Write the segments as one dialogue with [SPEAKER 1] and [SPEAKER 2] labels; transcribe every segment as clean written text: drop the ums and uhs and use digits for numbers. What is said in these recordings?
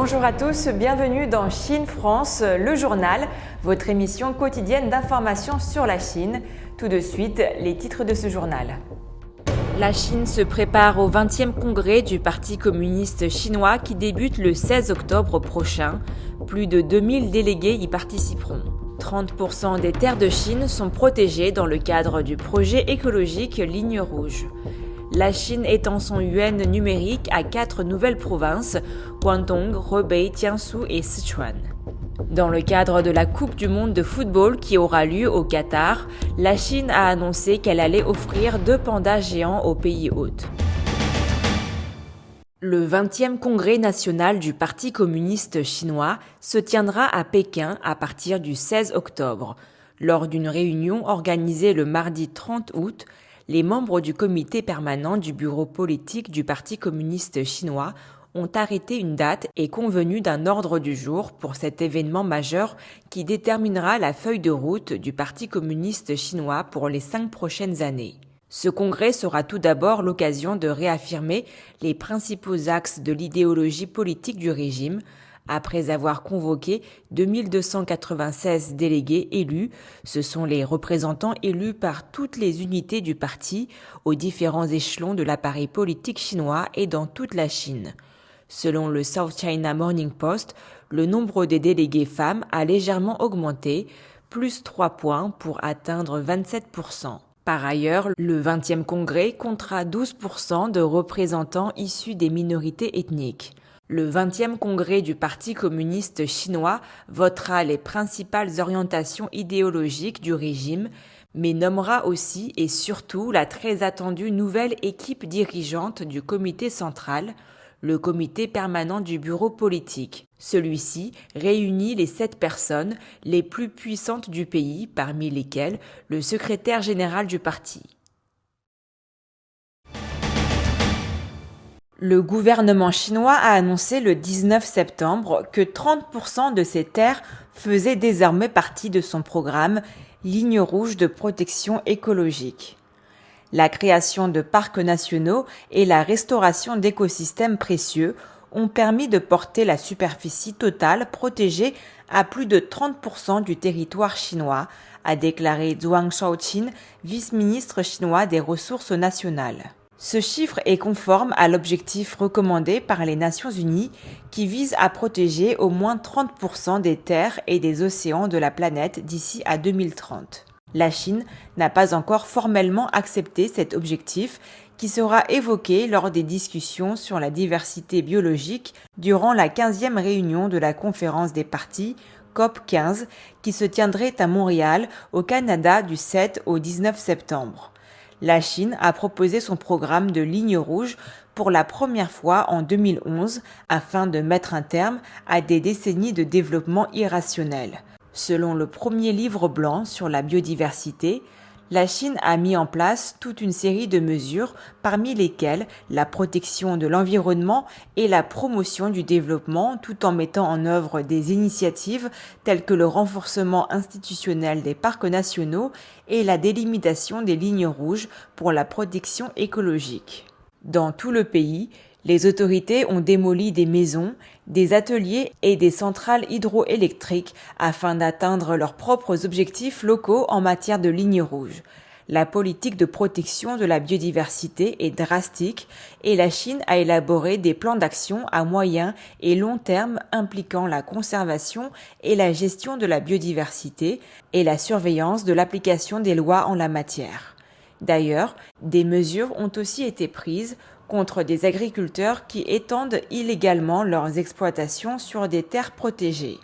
[SPEAKER 1] Bonjour à tous, bienvenue dans Chine-France, le journal, votre émission quotidienne d'information sur la Chine. Tout de suite, les titres de ce journal. La Chine se prépare au 20e congrès du Parti communiste chinois qui débute le 16 octobre prochain. Plus de 2000 délégués y participeront. 30% des terres de Chine sont protégées dans le cadre du projet écologique Ligne Rouge. La Chine étend son yuan numérique à 4 nouvelles provinces, Guangdong, Hebei, Jiangsu et Sichuan. Dans le cadre de la Coupe du monde de football qui aura lieu au Qatar, la Chine a annoncé qu'elle allait offrir 2 pandas géants aux pays hôtes. Le 20e congrès national du Parti communiste chinois se tiendra à Pékin à partir du 16 octobre. Lors d'une réunion organisée le mardi 30 août, les membres du comité permanent du bureau politique du Parti communiste chinois ont arrêté une date et convenu d'un ordre du jour pour cet événement majeur qui déterminera la feuille de route du Parti communiste chinois pour les 5 prochaines années. Ce congrès sera tout d'abord l'occasion de réaffirmer les principaux axes de l'idéologie politique du régime, après avoir convoqué 2296 délégués élus. Ce sont les représentants élus par toutes les unités du parti aux différents échelons de l'appareil politique chinois et dans toute la Chine. Selon le South China Morning Post, le nombre des délégués femmes a légèrement augmenté, plus 3 points pour atteindre 27%. Par ailleurs, le 20e congrès comptera 12% de représentants issus des minorités ethniques. Le 20e congrès du Parti communiste chinois votera les principales orientations idéologiques du régime, mais nommera aussi et surtout la très attendue nouvelle équipe dirigeante du comité central, le comité permanent du bureau politique. Celui-ci réunit les 7 personnes les plus puissantes du pays, parmi lesquelles le secrétaire général du parti. Le gouvernement chinois a annoncé le 19 septembre que 30% de ses terres faisaient désormais partie de son programme Ligne Rouge de protection écologique. La création de parcs nationaux et la restauration d'écosystèmes précieux ont permis de porter la superficie totale protégée à plus de 30% du territoire chinois, a déclaré Zhuang Shaoqin, vice-ministre chinois des Ressources nationales. Ce chiffre est conforme à l'objectif recommandé par les Nations Unies qui vise à protéger au moins 30% des terres et des océans de la planète d'ici à 2030. La Chine n'a pas encore formellement accepté cet objectif qui sera évoqué lors des discussions sur la diversité biologique durant la 15e réunion de la conférence des parties COP15 qui se tiendrait à Montréal, au Canada du 7 au 19 septembre. La Chine a proposé son programme de ligne rouge pour la première fois en 2011 afin de mettre un terme à des décennies de développement irrationnel. Selon le premier livre blanc sur la biodiversité, la Chine a mis en place toute une série de mesures, parmi lesquelles la protection de l'environnement et la promotion du développement, tout en mettant en œuvre des initiatives telles que le renforcement institutionnel des parcs nationaux et la délimitation des lignes rouges pour la protection écologique. Dans tout le pays, les autorités ont démoli des maisons, des ateliers et des centrales hydroélectriques afin d'atteindre leurs propres objectifs locaux en matière de lignes rouges. La politique de protection de la biodiversité est drastique et la Chine a élaboré des plans d'action à moyen et long terme impliquant la conservation et la gestion de la biodiversité et la surveillance de l'application des lois en la matière. D'ailleurs, des mesures ont aussi été prises contre des agriculteurs qui étendent illégalement leurs exploitations sur des terres protégées.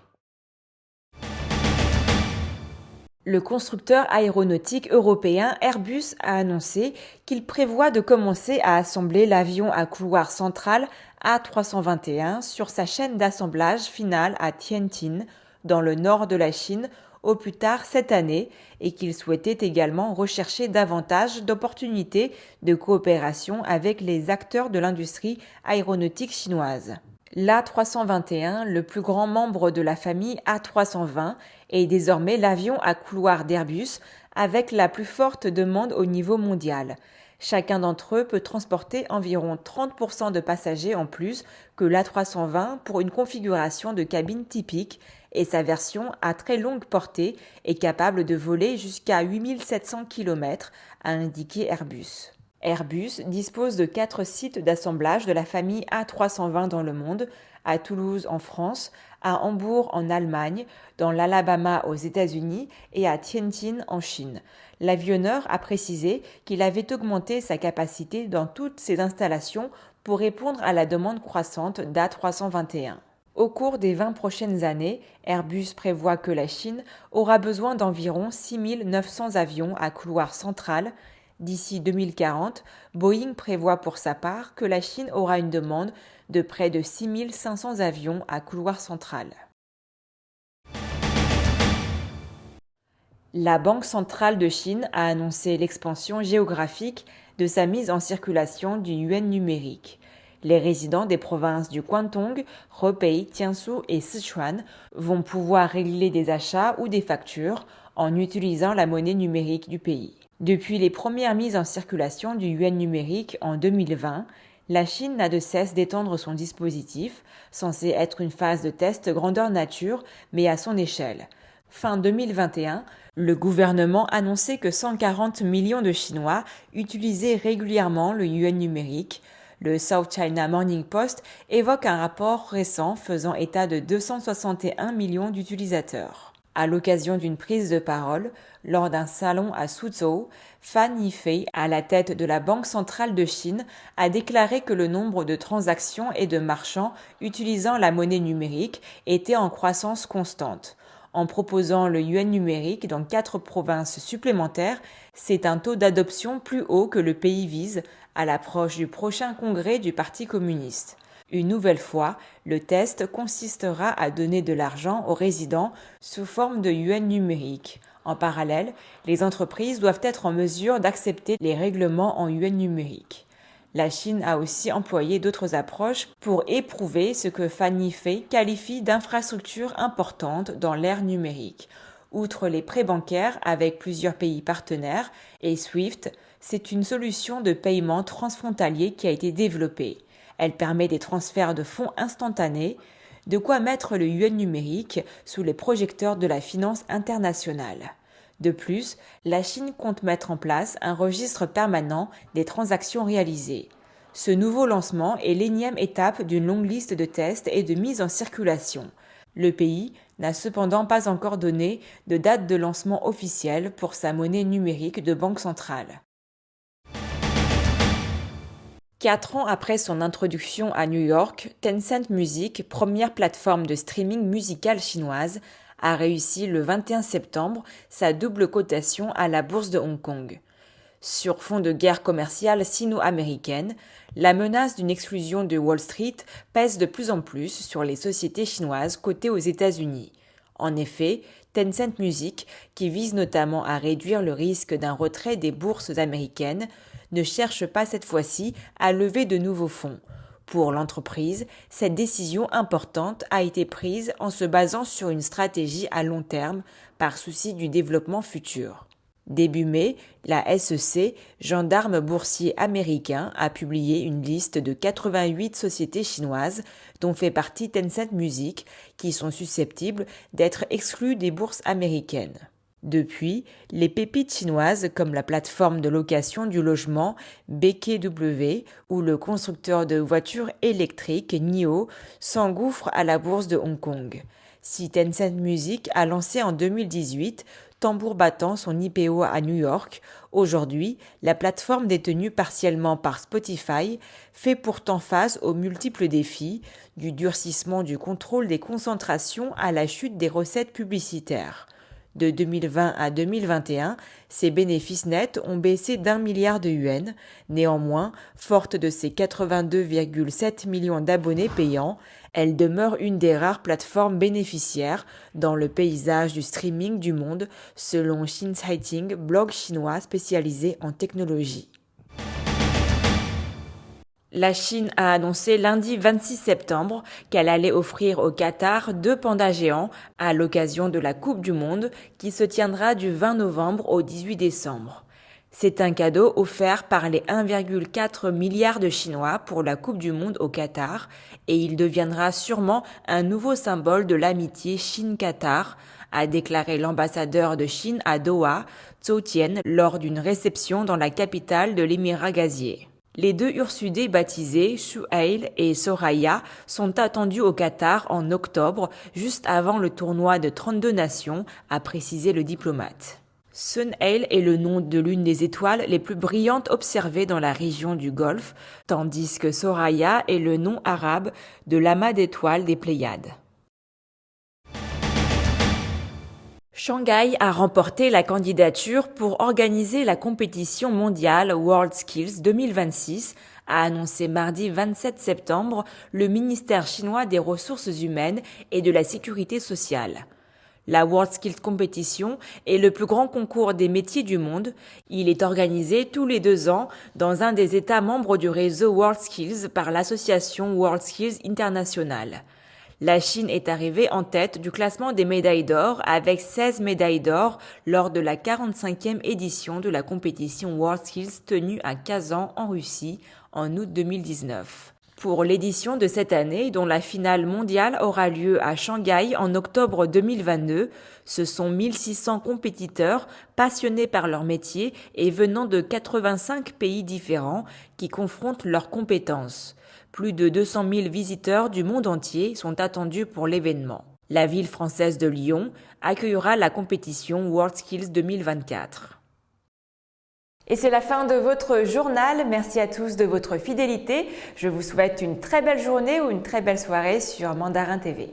[SPEAKER 1] Le constructeur aéronautique européen Airbus a annoncé qu'il prévoit de commencer à assembler l'avion à couloir central A321 sur sa chaîne d'assemblage finale à Tianjin, dans le nord de la Chine, au plus tard cette année, et qu'il souhaitait également rechercher davantage d'opportunités de coopération avec les acteurs de l'industrie aéronautique chinoise. L'A321, le plus grand membre de la famille A320, est désormais l'avion à couloir d'Airbus avec la plus forte demande au niveau mondial. Chacun d'entre eux peut transporter environ 30% de passagers en plus que l'A320 pour une configuration de cabine typique et sa version à très longue portée est capable de voler jusqu'à 8700 km, a indiqué Airbus. Airbus dispose de 4 sites d'assemblage de la famille A320 dans le monde, à Toulouse en France, à Hambourg en Allemagne, dans l'Alabama aux États-Unis et à Tianjin en Chine. L'avionneur a précisé qu'il avait augmenté sa capacité dans toutes ces installations pour répondre à la demande croissante d'A321. Au cours des 20 prochaines années, Airbus prévoit que la Chine aura besoin d'environ 6 900 avions à couloir central. D'ici 2040, Boeing prévoit pour sa part que la Chine aura une demande de près de 6 500 avions à couloir central. La Banque centrale de Chine a annoncé l'expansion géographique de sa mise en circulation du yuan numérique. Les résidents des provinces du Guangdong, Hebei, Jiangsu et Sichuan vont pouvoir régler des achats ou des factures en utilisant la monnaie numérique du pays. Depuis les premières mises en circulation du yuan numérique en 2020, la Chine n'a de cesse d'étendre son dispositif, censé être une phase de test grandeur nature, mais à son échelle. Fin 2021, le gouvernement annonçait que 140 millions de Chinois utilisaient régulièrement le yuan numérique. Le South China Morning Post évoque un rapport récent faisant état de 261 millions d'utilisateurs. À l'occasion d'une prise de parole, lors d'un salon à Suzhou, Fan Yifei, à la tête de la Banque centrale de Chine, a déclaré que le nombre de transactions et de marchands utilisant la monnaie numérique était en croissance constante. En proposant le yuan numérique dans 4 provinces supplémentaires, c'est un taux d'adoption plus haut que le pays vise à l'approche du prochain congrès du Parti communiste. Une nouvelle fois, le test consistera à donner de l'argent aux résidents sous forme de yuan numérique. En parallèle, les entreprises doivent être en mesure d'accepter les règlements en yuan numérique. La Chine a aussi employé d'autres approches pour éprouver ce que Fan Yifei qualifie d'infrastructures importantes dans l'ère numérique. Outre les prêts bancaires avec plusieurs pays partenaires et SWIFT, c'est une solution de paiement transfrontalier qui a été développée. Elle permet des transferts de fonds instantanés, de quoi mettre le yuan numérique sous les projecteurs de la finance internationale. De plus, la Chine compte mettre en place un registre permanent des transactions réalisées. Ce nouveau lancement est l'énième étape d'une longue liste de tests et de mise en circulation. Le pays n'a cependant pas encore donné de date de lancement officielle pour sa monnaie numérique de banque centrale. 4 ans après son introduction à New York, Tencent Music, première plateforme de streaming musical chinoise, a réussi le 21 septembre sa double cotation à la bourse de Hong Kong. Sur fond de guerre commerciale sino-américaine, la menace d'une exclusion de Wall Street pèse de plus en plus sur les sociétés chinoises cotées aux États-Unis. En effet, Tencent Music, qui vise notamment à réduire le risque d'un retrait des bourses américaines, ne cherche pas cette fois-ci à lever de nouveaux fonds. Pour l'entreprise, cette décision importante a été prise en se basant sur une stratégie à long terme par souci du développement futur. Début mai, la SEC, gendarme boursier américain, a publié une liste de 88 sociétés chinoises, dont fait partie Tencent Music, qui sont susceptibles d'être exclues des bourses américaines. Depuis, les pépites chinoises comme la plateforme de location du logement BKW ou le constructeur de voitures électriques NIO s'engouffrent à la bourse de Hong Kong. Si Tencent Music a lancé en 2018, tambour battant son IPO à New York, aujourd'hui, la plateforme détenue partiellement par Spotify fait pourtant face aux multiples défis, du durcissement du contrôle des concentrations à la chute des recettes publicitaires. De 2020 à 2021, ses bénéfices nets ont baissé d'1 milliard de yuans. Néanmoins, forte de ses 82,7 millions d'abonnés payants, elle demeure une des rares plateformes bénéficiaires dans le paysage du streaming du monde, selon Xinjiang, blog chinois spécialisé en technologie. La Chine a annoncé lundi 26 septembre qu'elle allait offrir au Qatar 2 pandas géants à l'occasion de la Coupe du Monde qui se tiendra du 20 novembre au 18 décembre. C'est un cadeau offert par les 1,4 milliard de Chinois pour la Coupe du Monde au Qatar et il deviendra sûrement un nouveau symbole de l'amitié Chine-Qatar, a déclaré l'ambassadeur de Chine à Doha, Zhou Tian, lors d'une réception dans la capitale de l'émirat gazier. Les deux Ursudés baptisés Suhail et Soraya sont attendus au Qatar en octobre, juste avant le tournoi de 32 nations, a précisé le diplomate. Suhail est le nom de l'une des étoiles les plus brillantes observées dans la région du Golfe, tandis que Soraya est le nom arabe de l'amas d'étoiles des Pléiades. Shanghai a remporté la candidature pour organiser la compétition mondiale WorldSkills 2026, a annoncé mardi 27 septembre le ministère chinois des Ressources humaines et de la Sécurité sociale. La WorldSkills Competition est le plus grand concours des métiers du monde. Il est organisé tous les 2 ans dans un des États membres du réseau WorldSkills par l'association WorldSkills International. La Chine est arrivée en tête du classement des médailles d'or avec 16 médailles d'or lors de la 45e édition de la compétition WorldSkills tenue à Kazan en Russie en août 2019. Pour l'édition de cette année, dont la finale mondiale aura lieu à Shanghai en octobre 2022, ce sont 1600 compétiteurs passionnés par leur métier et venant de 85 pays différents qui confrontent leurs compétences. Plus de 200 000 visiteurs du monde entier sont attendus pour l'événement. La ville française de Lyon accueillera la compétition WorldSkills 2024. Et c'est la fin de votre journal. Merci à tous de votre fidélité. Je vous souhaite une très belle journée ou une très belle soirée sur Mandarin TV.